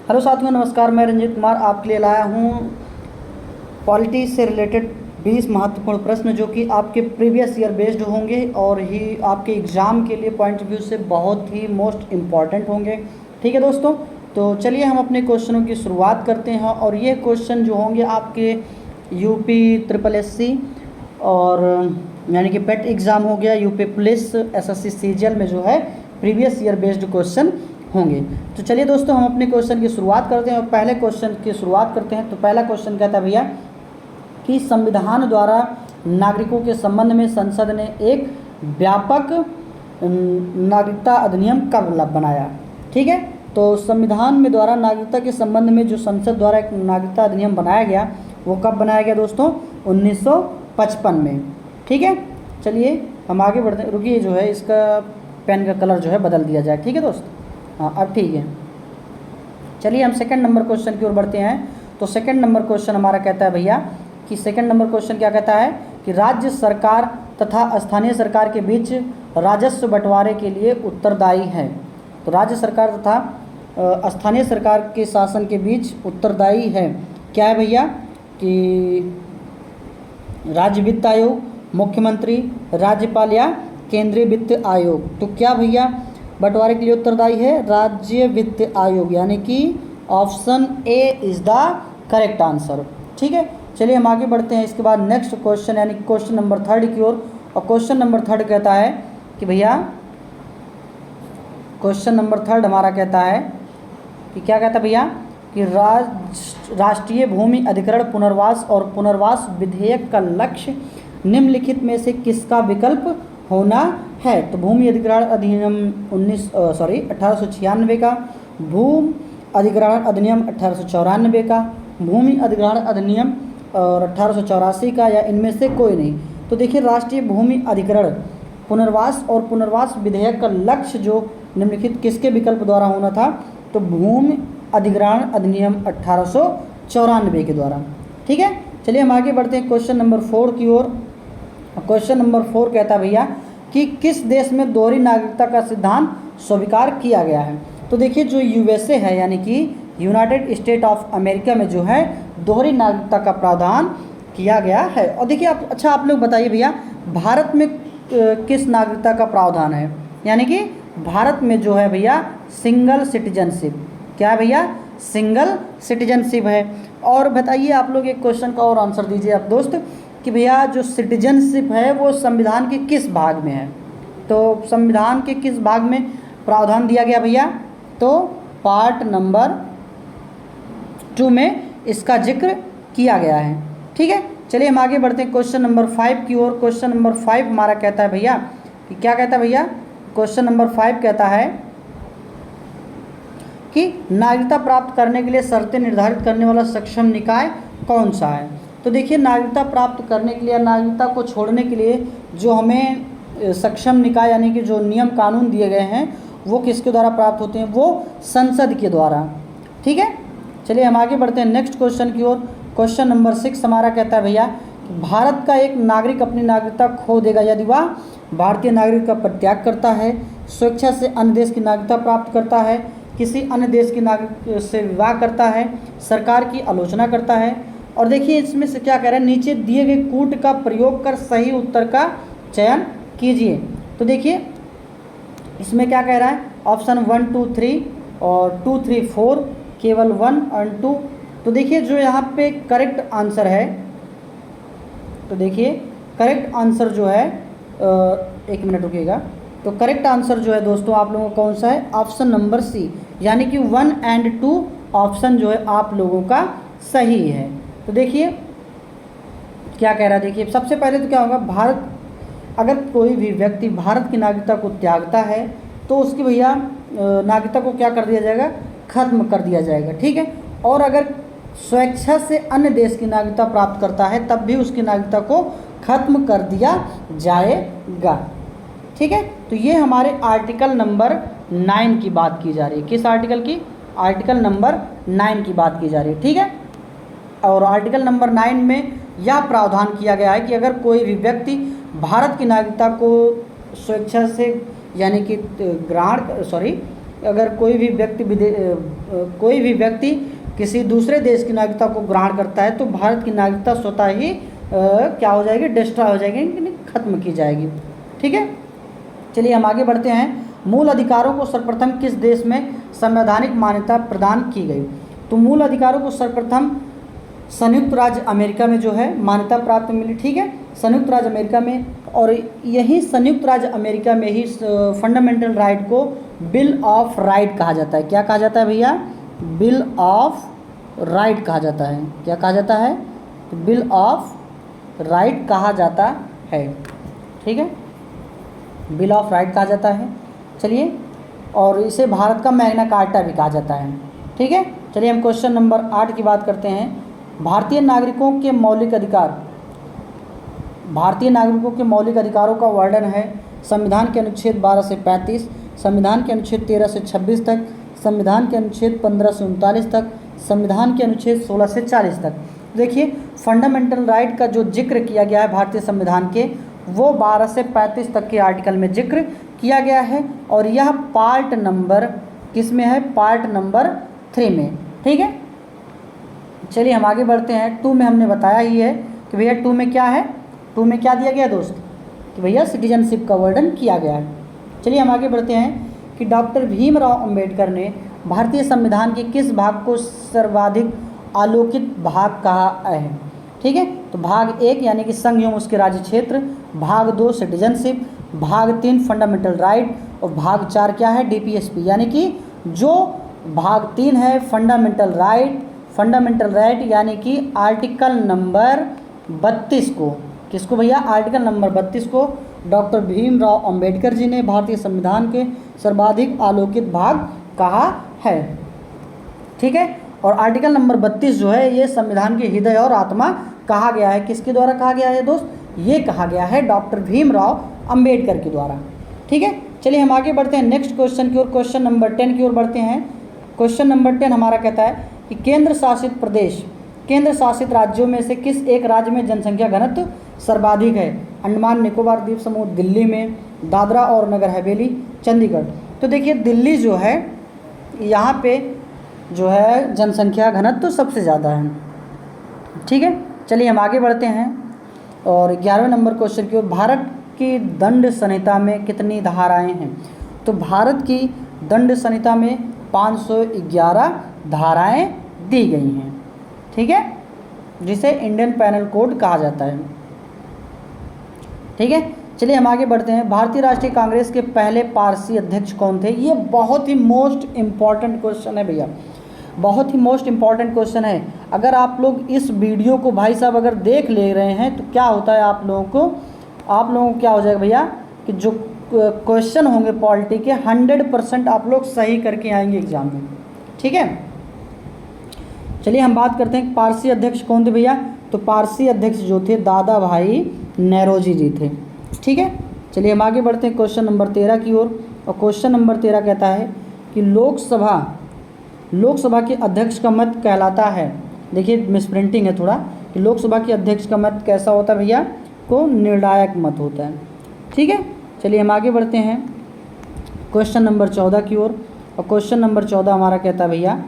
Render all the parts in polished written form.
Hello साथियों, नमस्कार। मैं रंजीत कुमार आपके लिए लाया हूँ पॉलिटी से रिलेटेड 20 महत्वपूर्ण प्रश्न जो कि आपके प्रीवियस ईयर बेस्ड होंगे और ही आपके एग्ज़ाम के लिए पॉइंट ऑफ व्यू से बहुत ही मोस्ट इम्पॉर्टेंट होंगे। ठीक है दोस्तों, तो चलिए हम अपने क्वेश्चनों की शुरुआत करते हैं। और ये क्वेश्चन जो होंगे आपके यूपी ट्रिपल एससी और यानी कि पेट एग्ज़ाम हो गया, यूपी पुलिस, एसएससी सीजीएल में जो है प्रीवियस ईयर बेस्ड क्वेश्चन होंगे। तो चलिए दोस्तों हम अपने क्वेश्चन की शुरुआत करते हैं और पहले क्वेश्चन की शुरुआत करते हैं। तो पहला क्वेश्चन कहता है भैया कि संविधान द्वारा नागरिकों के संबंध में संसद ने एक व्यापक नागरिकता अधिनियम कब बनाया। ठीक है, तो संविधान में द्वारा नागरिकता के संबंध में जो संसद द्वारा एक नागरिकता अधिनियम बनाया गया वो कब बनाया गया दोस्तों? 1955 में। ठीक है, चलिए हम आगे बढ़ते हैं। रुकिए, जो है इसका पेन का कलर जो है बदल दिया जाए। ठीक है दोस्त, हाँ अब ठीक है। चलिए हम सेकंड नंबर क्वेश्चन की ओर बढ़ते हैं। तो सेकंड नंबर क्वेश्चन हमारा कहता है भैया कि सेकंड नंबर क्वेश्चन क्या कहता है कि राज्य सरकार तथा स्थानीय सरकार के बीच राजस्व बंटवारे के लिए उत्तरदायी है। तो राज्य सरकार तथा स्थानीय सरकार के शासन के बीच उत्तरदायी है क्या है भैया? कि राज्य वित्त आयोग, मुख्यमंत्री, राज्यपाल या केंद्रीय वित्त आयोग। तो क्या भैया बंटवारे के लिए उत्तरदायी है? राज्य वित्त आयोग, यानी कि option A is the correct answer. ठीक है, चलिए हम आगे बढ़ते हैं। इसके बाद नेक्स्ट क्वेश्चन यानी क्वेश्चन नंबर थर्ड की ओर। और क्वेश्चन नंबर थर्ड कहता है कि भैया क्वेश्चन नंबर थर्ड हमारा कहता है कि क्या कहता है भैया कि राष्ट्रीय भूमि अधिग्रहण पुनर्वास और पुनर्वास विधेयक का लक्ष्य निम्नलिखित में से किसका विकल्प होना है। तो भूमि अधिग्रहण अधिनियम 1896 का, भूमि अधिग्रहण अधिनियम 1894 का, भूमि अधिग्रहण अधिनियम और 1884 का, या इनमें से कोई नहीं। तो देखिए राष्ट्रीय भूमि अधिग्रहण पुनर्वास और पुनर्वास विधेयक का लक्ष्य जो निम्नलिखित किसके विकल्प द्वारा होना था? तो भूमि अधिग्रहण अधिनियम 1894 के द्वारा। ठीक है, चलिए हम आगे बढ़ते हैं क्वेश्चन नंबर 4 की ओर। क्वेश्चन नंबर 4 कहता है भैया कि किस देश में दोहरी नागरिकता का सिद्धांत स्वीकार किया गया है। तो देखिए जो यूएसए है यानी कि यूनाइटेड स्टेट ऑफ अमेरिका में जो है दोहरी नागरिकता का प्रावधान किया गया है। और देखिए आप लोग बताइए भैया भारत में किस नागरिकता का प्रावधान है? यानी कि भारत में जो है भैया सिंगल सिटीजनशिप। क्या है भैया? सिंगल सिटीजनशिप है। और बताइए आप लोग एक क्वेश्चन का और आंसर दीजिए आप दोस्त कि भैया जो सिटीजनशिप है वो संविधान के किस भाग में है? तो संविधान के किस भाग में प्रावधान दिया गया भैया? तो पार्ट नंबर 2 में इसका जिक्र किया गया है। ठीक है, चलिए हम आगे बढ़ते हैं क्वेश्चन नंबर 5 की ओर। क्वेश्चन नंबर 5 हमारा कहता है भैया कि क्या कहता है भैया? क्वेश्चन नंबर 5 कहता है कि नागरिकता प्राप्त करने के लिए शर्तें निर्धारित करने वाला सक्षम निकाय कौन सा है। तो देखिए नागरिकता प्राप्त करने के लिए, नागरिकता को छोड़ने के लिए जो हमें सक्षम निकाय यानी कि जो नियम कानून दिए गए हैं वो किसके द्वारा प्राप्त होते हैं? वो संसद के द्वारा। ठीक है, चलिए हम आगे बढ़ते हैं नेक्स्ट क्वेश्चन की ओर। क्वेश्चन नंबर 6 हमारा कहता है भैया कि भारत का एक नागरिक अपनी नागरिकता खो देगा यदि वह भारतीय नागरिक का परित्याग करता है, स्वेच्छा से अन्य देश की नागरिकता प्राप्त करता है, किसी अन्य देश की नागरिक से विवाह करता है, सरकार की आलोचना करता है। और देखिए इसमें से क्या कह रहा है, नीचे दिए गए कूट का प्रयोग कर सही उत्तर का चयन कीजिए। तो देखिए इसमें क्या कह रहा है, ऑप्शन 1 2 3 और 2 3 4, केवल 1 और 2। तो देखिए जो यहाँ पे करेक्ट आंसर है, तो देखिए करेक्ट आंसर जो है एक मिनट रुकिएगा। तो करेक्ट आंसर जो है दोस्तों आप लोगों का कौन सा है? ऑप्शन नंबर सी, यानी कि 1 और 2 ऑप्शन जो है आप लोगों का सही है। तो देखिए क्या कह रहा है, देखिए सबसे पहले तो क्या होगा, भारत अगर कोई भी व्यक्ति भारत की नागरिकता को त्यागता है तो उसकी भैया नागरिकता को क्या कर दिया जाएगा? खत्म कर दिया जाएगा। ठीक है, और अगर स्वेच्छा से अन्य देश की नागरिकता प्राप्त करता है तब भी उसकी नागरिकता को खत्म कर दिया जाएगा। ठीक है, तो ये हमारे आर्टिकल नंबर 9 की बात की जा रही है। किस आर्टिकल की? आर्टिकल नंबर 9 की बात की जा रही है। ठीक है, और आर्टिकल नंबर 9 में यह प्रावधान किया गया है कि अगर कोई भी व्यक्ति भारत की नागरिकता को स्वेच्छा से यानी कि अगर कोई भी व्यक्ति किसी दूसरे देश की नागरिकता को ग्रहण करता है तो भारत की नागरिकता स्वतः ही क्या हो जाएगी, डिस्ट्रॉय हो जाएगी, यानी खत्म की जाएगी। ठीक है, चलिए हम आगे बढ़ते हैं। मूल अधिकारों को सर्वप्रथम किस देश में संवैधानिक मान्यता प्रदान की गई? तो मूल अधिकारों को सर्वप्रथम संयुक्त राज्य अमेरिका में जो है मान्यता प्राप्त मिली। ठीक है, संयुक्त राज्य अमेरिका में, और यही संयुक्त राज्य अमेरिका में ही फंडामेंटल राइट को बिल ऑफ राइट कहा जाता है। क्या कहा जाता है भैया? बिल ऑफ राइट कहा जाता है। क्या कहा जाता है? बिल ऑफ राइट कहा जाता है। ठीक है, बिल ऑफ राइट कहा जाता है। चलिए, और इसे भारत का मैग्ना कार्टा भी कहा जाता है। ठीक है, चलिए हम क्वेश्चन नंबर 8 की बात करते हैं। भारतीय नागरिकों के मौलिक अधिकारों का वर्णन है संविधान के अनुच्छेद 12 से 35, संविधान के अनुच्छेद 13 से 26 तक, संविधान के अनुच्छेद 15 से 39 तक, संविधान के अनुच्छेद 16 से 40 तक। देखिए, फंडामेंटल राइट का जो जिक्र किया गया है भारतीय संविधान के, वो 12 से 35 तक के आर्टिकल में जिक्र किया गया है, और यह पार्ट नंबर किस में है? पार्ट नंबर 3 में। ठीक है, चलिए हम आगे बढ़ते हैं। 2 में हमने बताया ही है कि भैया 2 में क्या है, 2 में क्या दिया गया दोस्त, कि भैया सिटीजनशिप का वर्णन किया गया है। चलिए हम आगे बढ़ते हैं कि डॉक्टर भीमराव अंबेडकर ने भारतीय संविधान के किस भाग को सर्वाधिक आलोकित भाग कहा है? ठीक है, तो भाग 1 यानी कि संघ एवं उसके राज्य क्षेत्र, भाग 2 सिटीजनशिप, भाग 3 फंडामेंटल राइट, और भाग 4 क्या है? डीपीएसपी। यानी कि जो भाग 3 है फंडामेंटल राइट यानी कि आर्टिकल नंबर 32 को, किसको भैया? आर्टिकल नंबर 32 को डॉक्टर भीमराव अंबेडकर जी ने भारतीय संविधान के सर्वाधिक आलोकित भाग कहा है। ठीक है, और आर्टिकल नंबर 32 जो है ये संविधान के हृदय और आत्मा कहा गया है। किसके द्वारा कहा गया है दोस्त? ये कहा गया है डॉक्टर भीमराव अंबेडकर के द्वारा। ठीक है, चलिए हम आगे बढ़ते हैं नेक्स्ट क्वेश्चन की ओर, क्वेश्चन नंबर 10 की ओर बढ़ते हैं। क्वेश्चन नंबर 10 हमारा कहता है कि केंद्र शासित राज्यों में से किस एक राज्य में जनसंख्या घनत्व सर्वाधिक है? अंडमान निकोबार द्वीप समूह, दिल्ली में, दादरा और नगर हवेली, चंडीगढ़। तो देखिए, दिल्ली जो है यहाँ पे जो है जनसंख्या घनत्व सबसे ज़्यादा है। ठीक है, चलिए हम आगे बढ़ते हैं और 11वें नंबर क्वेश्चन की ओर। भारत की दंड संहिता में कितनी धाराएं हैं? तो भारत की दंड संहिता में 511 धाराएं दी गई हैं। ठीक है, जिसे इंडियन पैनल कोड कहा जाता है। ठीक है, चलिए हम आगे बढ़ते हैं। भारतीय राष्ट्रीय कांग्रेस के पहले पारसी अध्यक्ष कौन थे? ये बहुत ही मोस्ट इम्पॉर्टेंट क्वेश्चन है भैया, बहुत ही मोस्ट इम्पॉर्टेंट क्वेश्चन है। अगर आप लोग इस वीडियो को भाई साहब अगर देख ले रहे हैं तो क्या होता है आप लोगों को क्या हो जाएगा भैया कि जो क्वेश्चन होंगे पॉलिटी के 100% आप लोग सही करके आएंगे एग्जाम में। ठीक है, चलिए हम बात करते हैं पारसी अध्यक्ष कौन थे भैया। तो पारसी अध्यक्ष जो थे दादा भाई नौरोजी जी थे। ठीक है, चलिए हम आगे बढ़ते हैं क्वेश्चन नंबर 13 की ओर, और क्वेश्चन नंबर 13 कहता है कि लोकसभा के अध्यक्ष का मत कहलाता है। देखिए मिसप्रिंटिंग है थोड़ा, कि लोकसभा के अध्यक्ष का मत कैसा होता है भैया? को निर्णायक मत होता है। ठीक है, चलिए हम आगे बढ़ते हैं क्वेश्चन नंबर 14 की ओर, और क्वेश्चन नंबर 14 हमारा कहता है भैया,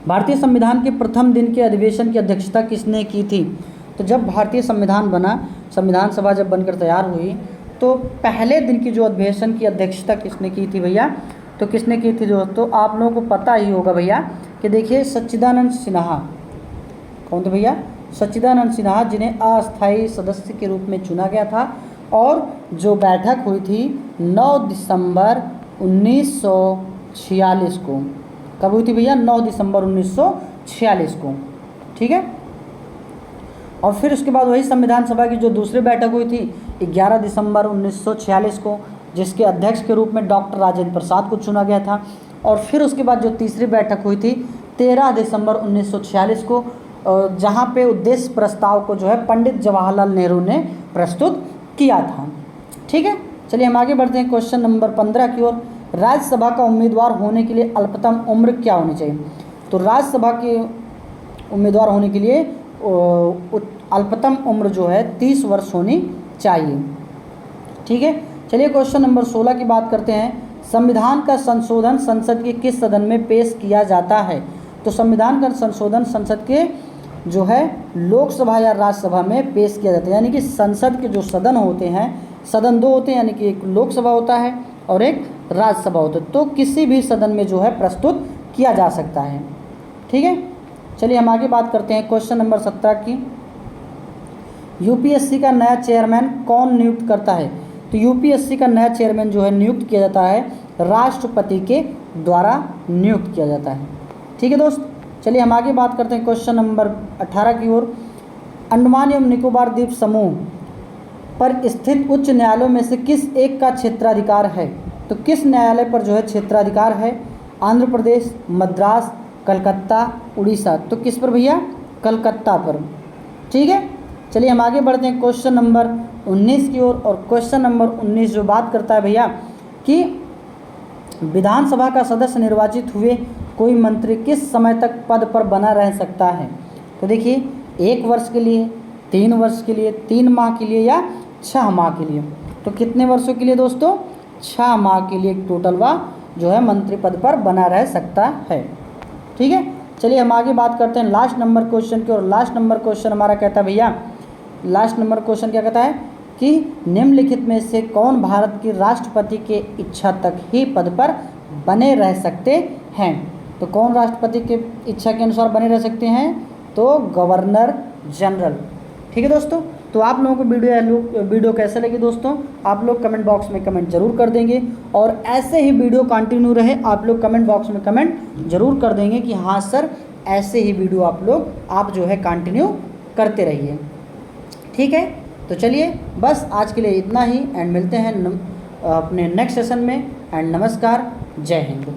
भारतीय संविधान के प्रथम दिन के अधिवेशन की अध्यक्षता किसने की थी? तो जब भारतीय संविधान बना, संविधान सभा जब बनकर तैयार हुई, तो पहले दिन की जो अधिवेशन की अध्यक्षता किसने की थी भैया? तो किसने की थी दोस्तों? आप लोगों को पता ही होगा भैया कि देखिए सच्चिदानंद सिन्हा। कौन थे भैया? सच्चिदानंद सिन्हा, जिन्हें अस्थायी सदस्य के रूप में चुना गया था, और जो बैठक हुई थी 9 दिसंबर 1946 को। कब हुई थी भैया? 9 दिसंबर 1946 को। ठीक है, और फिर उसके बाद वही संविधान सभा की जो दूसरी बैठक हुई थी 11 दिसंबर 1946 को, जिसके अध्यक्ष के रूप में डॉक्टर राजेंद्र प्रसाद को चुना गया था। और फिर उसके बाद जो तीसरी बैठक हुई थी 13 दिसंबर 1946 को, जहाँ पे उद्देश्य प्रस्ताव को जो है पंडित जवाहरलाल नेहरू ने प्रस्तुत किया था। ठीक है, चलिए हम आगे बढ़ते हैं क्वेश्चन नंबर 15 की ओर। राज्यसभा का उम्मीदवार होने के लिए अल्पतम उम्र क्या होनी चाहिए? तो राज्यसभा के उम्मीदवार होने के लिए अल्पतम उम्र जो है 30 वर्ष होनी चाहिए। ठीक है, चलिए क्वेश्चन नंबर 16 की बात करते हैं। संविधान का संशोधन संसद के किस सदन में पेश किया जाता है? तो संविधान का संशोधन संसद के जो है लोकसभा या राज्यसभा में पेश किया जाता है। यानी कि संसद के जो सदन होते हैं, सदन दो होते हैं, यानी कि एक लोकसभा होता है और एक राज्यसभा होता है। तो किसी भी सदन में जो है प्रस्तुत किया जा सकता है। ठीक है, चलिए हम आगे बात करते हैं क्वेश्चन नंबर 17 की। यूपीएससी का नया चेयरमैन कौन नियुक्त करता है? तो यूपीएससी का नया चेयरमैन जो है नियुक्त किया जाता है राष्ट्रपति के द्वारा नियुक्त किया जाता है। ठीक है दोस्त, चलिए हम आगे बात करते हैं क्वेश्चन नंबर 18 की ओर। अंडमान एवं निकोबार द्वीप समूह पर स्थित उच्च न्यायालयों में से किस एक का क्षेत्राधिकार है? तो किस न्यायालय पर जो है क्षेत्राधिकार है? आंध्र प्रदेश, मद्रास, कलकत्ता, उड़ीसा। तो किस पर भैया? कलकत्ता पर। ठीक है, चलिए हम आगे बढ़ते हैं क्वेश्चन नंबर 19 की ओर। और क्वेश्चन नंबर 19 जो बात करता है भैया कि विधानसभा का सदस्य निर्वाचित हुए कोई मंत्री किस समय तक पद पर बना रह सकता है? तो देखिए 1 वर्ष के लिए, 3 वर्ष के लिए, 3 माह के लिए या 6 माह के लिए। तो कितने वर्षों के लिए दोस्तों? 6 माह के लिए टोटल वह जो है मंत्री पद पर बना रह सकता है। ठीक है, चलिए हम आगे बात करते हैं लास्ट नंबर क्वेश्चन की। और लास्ट नंबर क्वेश्चन हमारा कहता है भैया, लास्ट नंबर क्वेश्चन क्या कहता है कि निम्नलिखित में से कौन भारत की राष्ट्रपति के इच्छा तक ही पद पर बने रह सकते हैं? तो कौन राष्ट्रपति के इच्छा के अनुसार बने रह सकते हैं? तो गवर्नर जनरल। ठीक है दोस्तों, तो आप लोगों को वीडियो कैसे लगी दोस्तों? आप लोग कमेंट बॉक्स में कमेंट जरूर कर देंगे। और ऐसे ही वीडियो कंटिन्यू रहे, आप लोग कमेंट बॉक्स में कमेंट जरूर कर देंगे कि हाँ सर ऐसे ही वीडियो आप जो है कंटिन्यू करते रहिए। ठीक है, तो चलिए बस आज के लिए इतना ही एंड मिलते हैं अपने नेक्स्ट सेशन में। एंड नमस्कार, जय हिंद।